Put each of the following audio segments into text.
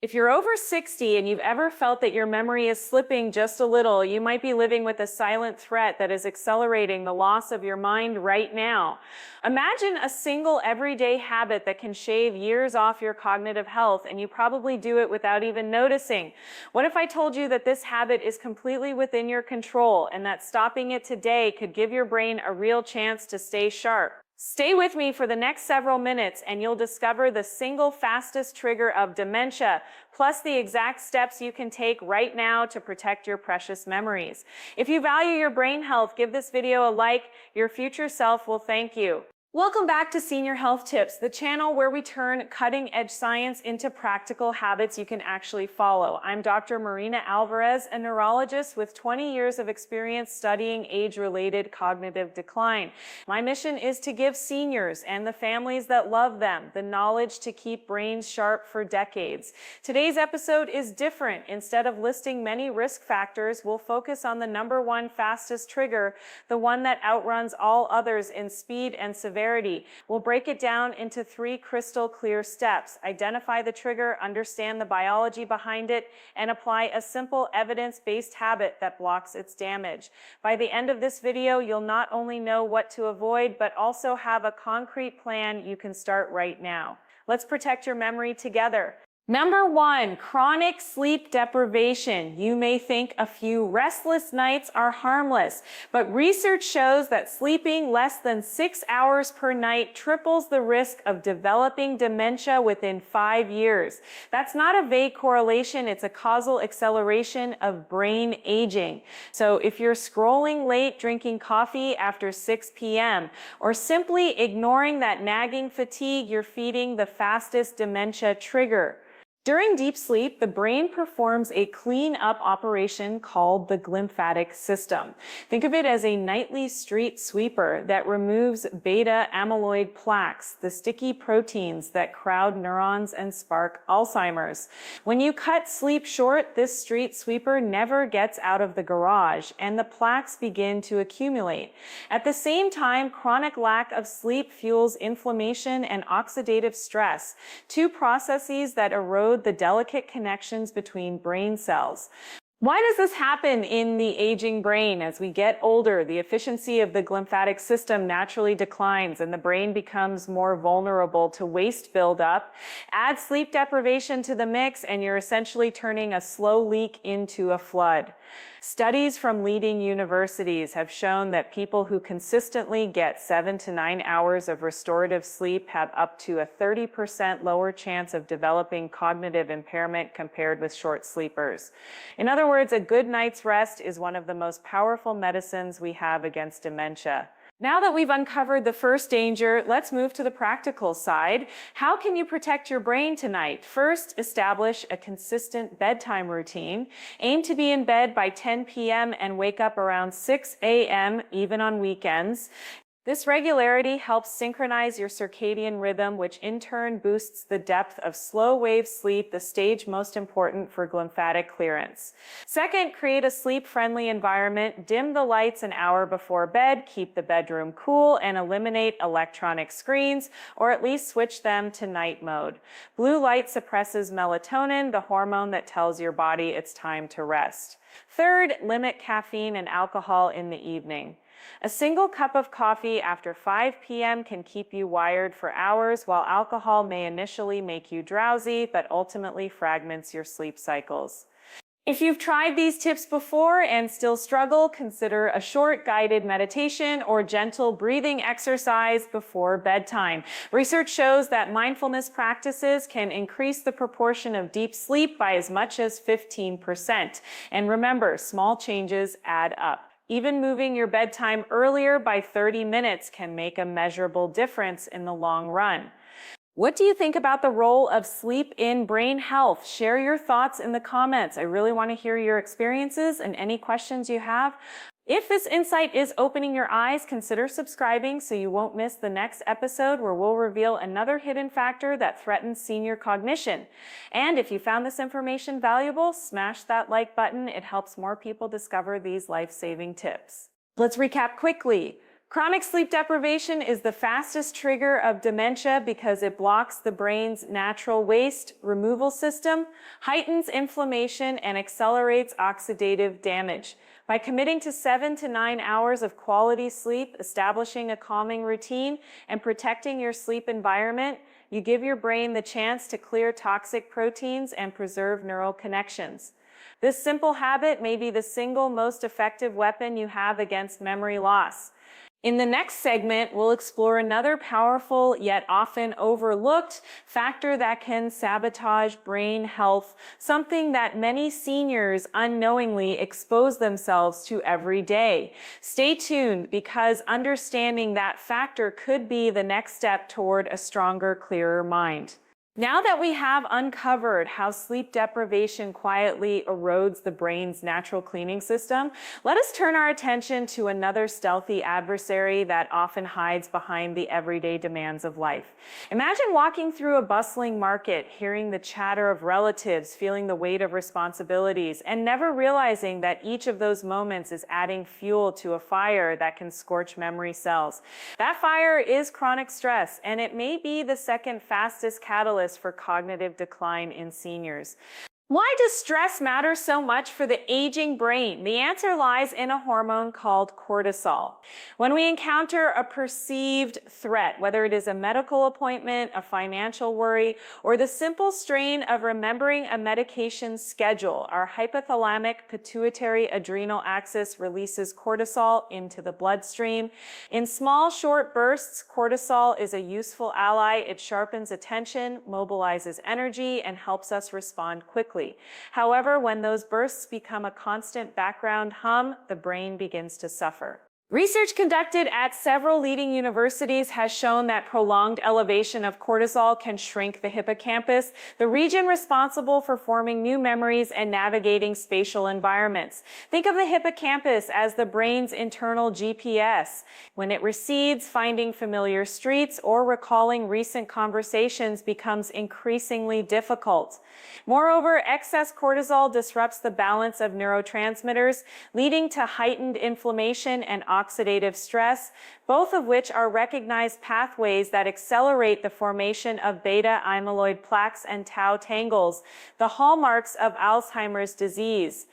If you're over 60 and you've ever felt that your memory is slipping just a little, you might be living with a silent threat that is accelerating the loss of your mind right now. Imagine a single everyday habit that can shave years off your cognitive health, and you probably do it without even noticing. What if I told you that this habit is completely within your control and that stopping it today could give your brain a real chance to stay sharp? Stay with me for the next several minutes and you'll discover the single fastest trigger of dementia, plus the exact steps you can take right now to protect your precious memories. If you value your brain health, give this video a like. Your future self will thank you. Welcome back to Senior Health Tips, the channel where we turn cutting-edge science into practical habits you can actually follow. I'm Dr. Marina Alvarez, a neurologist with 20 years of experience studying age-related cognitive decline. My mission is to give seniors and the families that love them the knowledge to keep brains sharp for decades. Today's episode is different. Instead of listing many risk factors, we'll focus on the number one fastest trigger, the one that outruns all others in speed and severity. We'll break it down into 3 crystal clear steps. Identify the trigger, understand the biology behind it, and apply a simple evidence-based habit that blocks its damage. By the end of this video, you'll not only know what to avoid, but also have a concrete plan you can start right now. Let's protect your memory together. Number 1, chronic sleep deprivation. You may think a few restless nights are harmless, but research shows that sleeping less than 6 hours per night triples the risk of developing dementia within 5 years. That's not a vague correlation, it's a causal acceleration of brain aging. So if you're scrolling late, drinking coffee after 6 p.m., or simply ignoring that nagging fatigue, you're feeding the fastest dementia trigger. During deep sleep, the brain performs a clean-up operation called the glymphatic system. Think of it as a nightly street sweeper that removes beta amyloid plaques, the sticky proteins that crowd neurons and spark Alzheimer's. When you cut sleep short, this street sweeper never gets out of the garage, and the plaques begin to accumulate. At the same time, chronic lack of sleep fuels inflammation and oxidative stress, 2 processes that erode the delicate connections between brain cells. Why does this happen in the aging brain? As we get older, the efficiency of the glymphatic system naturally declines and the brain becomes more vulnerable to waste buildup. Add sleep deprivation to the mix and you're essentially turning a slow leak into a flood. Studies from leading universities have shown that people who consistently get 7 to 9 hours of restorative sleep have up to a 30% lower chance of developing cognitive impairment compared with short sleepers. In other words, a good night's rest is one of the most powerful medicines we have against dementia. Now that we've uncovered the first danger, let's move to the practical side. How can you protect your brain tonight? First, establish a consistent bedtime routine. Aim to be in bed by 10 p.m. and wake up around 6 a.m., even on weekends. This regularity helps synchronize your circadian rhythm, which in turn boosts the depth of slow-wave sleep, the stage most important for glymphatic clearance. Second, create a sleep-friendly environment. Dim the lights an hour before bed, keep the bedroom cool, and eliminate electronic screens, or at least switch them to night mode. Blue light suppresses melatonin, the hormone that tells your body it's time to rest. Third, limit caffeine and alcohol in the evening. A single cup of coffee after 5 p.m. can keep you wired for hours, while alcohol may initially make you drowsy, but ultimately fragments your sleep cycles. If you've tried these tips before and still struggle, consider a short guided meditation or gentle breathing exercise before bedtime. Research shows that mindfulness practices can increase the proportion of deep sleep by as much as 15%. And remember, small changes add up. Even moving your bedtime earlier by 30 minutes can make a measurable difference in the long run. What do you think about the role of sleep in brain health? Share your thoughts in the comments. I really want to hear your experiences and any questions you have. If this insight is opening your eyes, consider subscribing so you won't miss the next episode where we'll reveal another hidden factor that threatens senior cognition. And if you found this information valuable, smash that like button. It helps more people discover these life-saving tips. Let's recap quickly. Chronic sleep deprivation is the fastest trigger of dementia because it blocks the brain's natural waste removal system, heightens inflammation, and accelerates oxidative damage. By committing to 7 to 9 hours of quality sleep, establishing a calming routine, and protecting your sleep environment, you give your brain the chance to clear toxic proteins and preserve neural connections. This simple habit may be the single most effective weapon you have against memory loss. In the next segment, we'll explore another powerful yet often overlooked factor that can sabotage brain health, something that many seniors unknowingly expose themselves to every day. Stay tuned because understanding that factor could be the next step toward a stronger, clearer mind. Now that we have uncovered how sleep deprivation quietly erodes the brain's natural cleaning system, let us turn our attention to another stealthy adversary that often hides behind the everyday demands of life. Imagine walking through a bustling market, hearing the chatter of relatives, feeling the weight of responsibilities, and never realizing that each of those moments is adding fuel to a fire that can scorch memory cells. That fire is chronic stress, and it may be the second fastest catalyst for cognitive decline in seniors. Why does stress matter so much for the aging brain? The answer lies in a hormone called cortisol. When we encounter a perceived threat, whether it is a medical appointment, a financial worry, or the simple strain of remembering a medication schedule, our hypothalamic pituitary adrenal axis releases cortisol into the bloodstream. In small, short bursts, cortisol is a useful ally. It sharpens attention, mobilizes energy, and helps us respond quickly. However, when those bursts become a constant background hum, the brain begins to suffer. Research conducted at several leading universities has shown that prolonged elevation of cortisol can shrink the hippocampus, the region responsible for forming new memories and navigating spatial environments. Think of the hippocampus as the brain's internal GPS. When it recedes, finding familiar streets or recalling recent conversations becomes increasingly difficult. Moreover, excess cortisol disrupts the balance of neurotransmitters, leading to heightened inflammation and oxidative stress, both of which are recognized pathways that accelerate the formation of beta amyloid plaques and tau tangles, the hallmarks of Alzheimer's disease.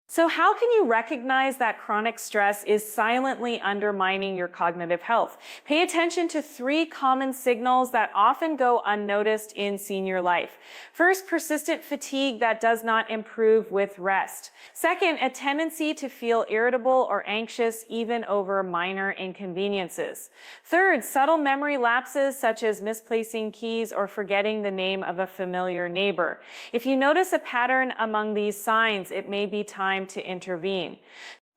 So how can you recognize that chronic stress is silently undermining your cognitive health? Pay attention to 3 common signals that often go unnoticed in senior life. First, persistent fatigue that does not improve with rest. Second, a tendency to feel irritable or anxious even over minor inconveniences. Third, subtle memory lapses such as misplacing keys or forgetting the name of a familiar neighbor. If you notice a pattern among these signs, it may be time to intervene.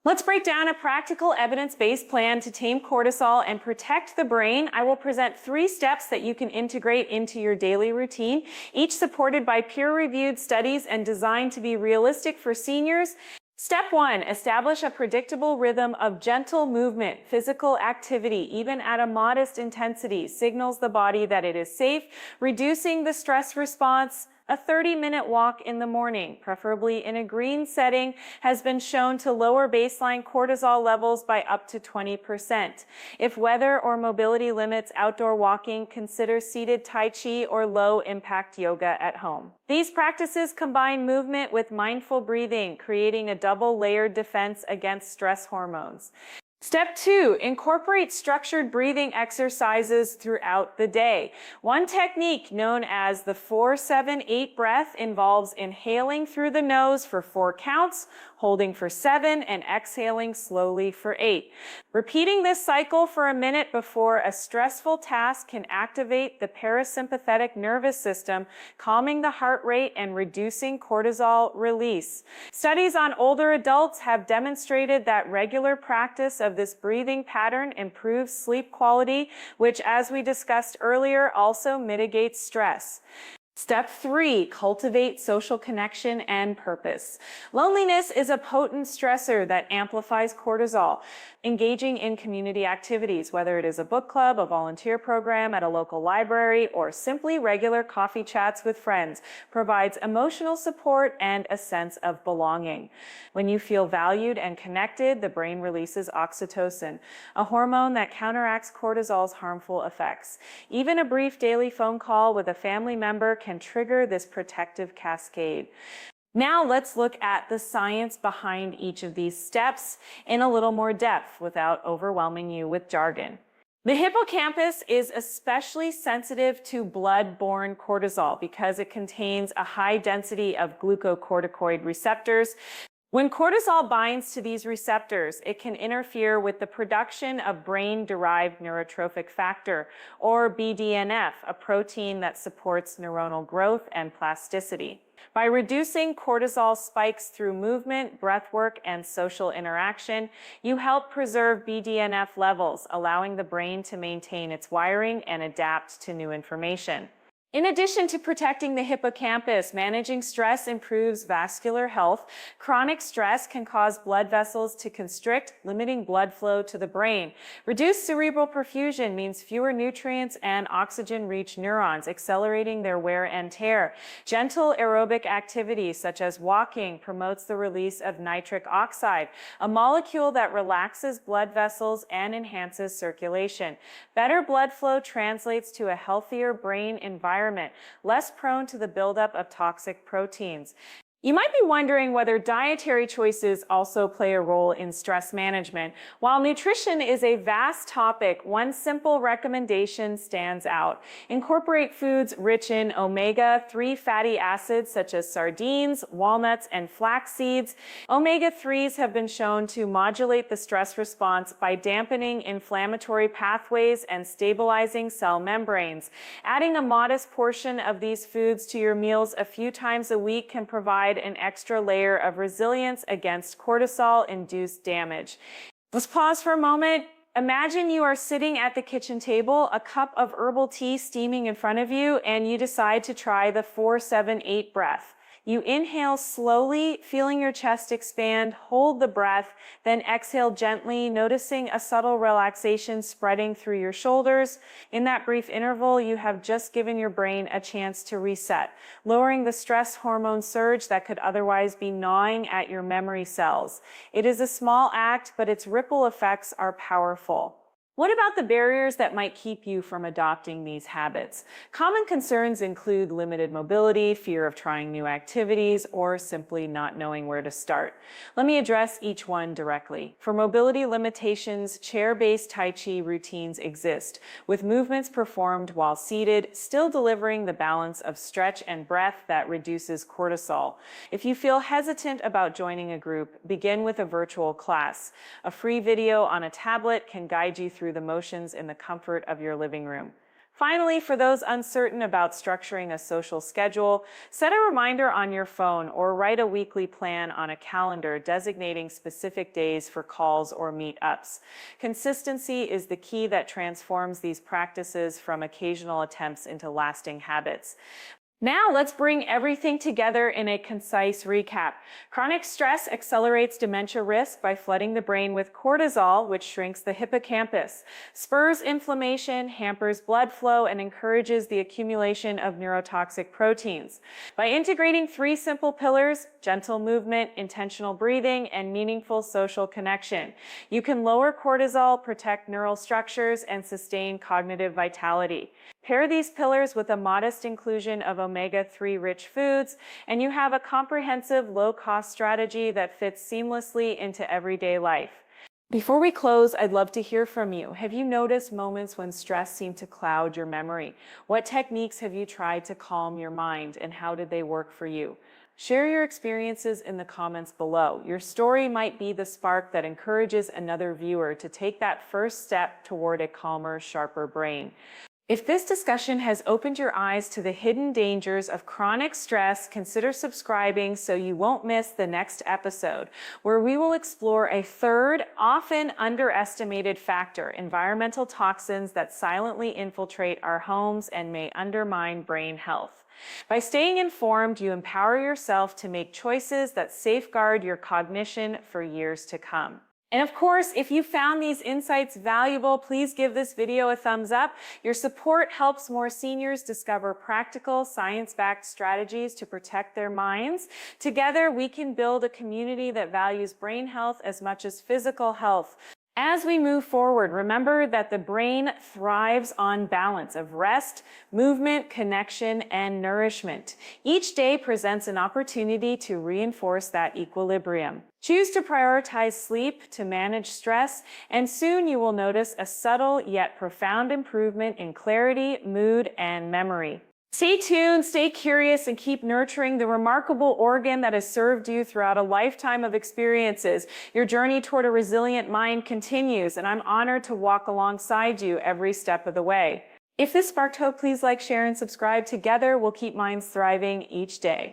Let's break down a practical evidence-based plan to tame cortisol and protect the brain. I will present 3 steps that you can integrate into your daily routine, each supported by peer-reviewed studies and designed to be realistic for seniors. Step 1, establish a predictable rhythm of gentle movement. Physical activity, even at a modest intensity, signals the body that it is safe, reducing the stress response. A 30-minute walk in the morning, preferably in a green setting, has been shown to lower baseline cortisol levels by up to 20%. If weather or mobility limits outdoor walking, consider seated Tai Chi or low-impact yoga at home. These practices combine movement with mindful breathing, creating a double-layered defense against stress hormones. Step 2, incorporate structured breathing exercises throughout the day. One technique known as the 4-7-8 breath involves inhaling through the nose for 4 counts, holding for 7, and exhaling slowly for 8. Repeating this cycle for a minute before a stressful task can activate the parasympathetic nervous system, calming the heart rate and reducing cortisol release. Studies on older adults have demonstrated that regular practice of this breathing pattern improves sleep quality, which, as we discussed earlier, also mitigates stress. Step 3, cultivate social connection and purpose. Loneliness is a potent stressor that amplifies cortisol. Engaging in community activities, whether it is a book club, a volunteer program at a local library, or simply regular coffee chats with friends, provides emotional support and a sense of belonging. When you feel valued and connected, the brain releases oxytocin, a hormone that counteracts cortisol's harmful effects. Even a brief daily phone call with a family member can trigger this protective cascade. Now let's look at the science behind each of these steps in a little more depth without overwhelming you with jargon. The hippocampus is especially sensitive to blood-borne cortisol because it contains a high density of glucocorticoid receptors. When cortisol binds to these receptors, it can interfere with the production of brain-derived neurotrophic factor, or BDNF, a protein that supports neuronal growth and plasticity. By reducing cortisol spikes through movement, breathwork, and social interaction, you help preserve BDNF levels, allowing the brain to maintain its wiring and adapt to new information. In addition to protecting the hippocampus, managing stress improves vascular health. Chronic stress can cause blood vessels to constrict, limiting blood flow to the brain. Reduced cerebral perfusion means fewer nutrients and oxygen reach neurons, accelerating their wear and tear. Gentle aerobic activity, such as walking, promotes the release of nitric oxide, a molecule that relaxes blood vessels and enhances circulation. Better blood flow translates to a healthier brain environment, less prone to the buildup of toxic proteins. You might be wondering whether dietary choices also play a role in stress management. While nutrition is a vast topic, one simple recommendation stands out. Incorporate foods rich in omega-3 fatty acids such as sardines, walnuts, and flax seeds. Omega-3s have been shown to modulate the stress response by dampening inflammatory pathways and stabilizing cell membranes. Adding a modest portion of these foods to your meals a few times a week can provide an extra layer of resilience against cortisol-induced damage. Let's pause for a moment. Imagine you are sitting at the kitchen table, a cup of herbal tea steaming in front of you, and you decide to try the 4-7-8 breath. You inhale slowly, feeling your chest expand, hold the breath, then exhale gently, noticing a subtle relaxation spreading through your shoulders. In that brief interval, you have just given your brain a chance to reset, lowering the stress hormone surge that could otherwise be gnawing at your memory cells. It is a small act, but its ripple effects are powerful. What about the barriers that might keep you from adopting these habits? Common concerns include limited mobility, fear of trying new activities, or simply not knowing where to start. Let me address each one directly. For mobility limitations, chair-based Tai Chi routines exist, with movements performed while seated, still delivering the balance of stretch and breath that reduces cortisol. If you feel hesitant about joining a group, begin with a virtual class. A free video on a tablet can guide you through the motions in the comfort of your living room. Finally, for those uncertain about structuring a social schedule, set a reminder on your phone or write a weekly plan on a calendar designating specific days for calls or meetups. Consistency is the key that transforms these practices from occasional attempts into lasting habits. Now let's bring everything together in a concise recap. Chronic stress accelerates dementia risk by flooding the brain with cortisol, which shrinks the hippocampus, spurs inflammation, hampers blood flow, and encourages the accumulation of neurotoxic proteins. By integrating 3 simple pillars, gentle movement, intentional breathing, and meaningful social connection, you can lower cortisol, protect neural structures, and sustain cognitive vitality. Pair these pillars with a modest inclusion of omega-3 rich foods, and you have a comprehensive low-cost strategy that fits seamlessly into everyday life. Before we close, I'd love to hear from you. Have you noticed moments when stress seemed to cloud your memory? What techniques have you tried to calm your mind, and how did they work for you? Share your experiences in the comments below. Your story might be the spark that encourages another viewer to take that first step toward a calmer, sharper brain. If this discussion has opened your eyes to the hidden dangers of chronic stress, consider subscribing so you won't miss the next episode, where we will explore a third, often underestimated factor: environmental toxins that silently infiltrate our homes and may undermine brain health. By staying informed, you empower yourself to make choices that safeguard your cognition for years to come. And of course, if you found these insights valuable, please give this video a thumbs up. Your support helps more seniors discover practical, science-backed strategies to protect their minds. Together, we can build a community that values brain health as much as physical health. As we move forward, remember that the brain thrives on balance of rest, movement, connection, and nourishment. Each day presents an opportunity to reinforce that equilibrium. Choose to prioritize sleep to manage stress, and soon you will notice a subtle yet profound improvement in clarity, mood, and memory. Stay tuned, stay curious, and keep nurturing the remarkable organ that has served you throughout a lifetime of experiences. Your journey toward a resilient mind continues, and I'm honored to walk alongside you every step of the way. If this sparked hope, please like, share, and subscribe. Together, we'll keep minds thriving each day.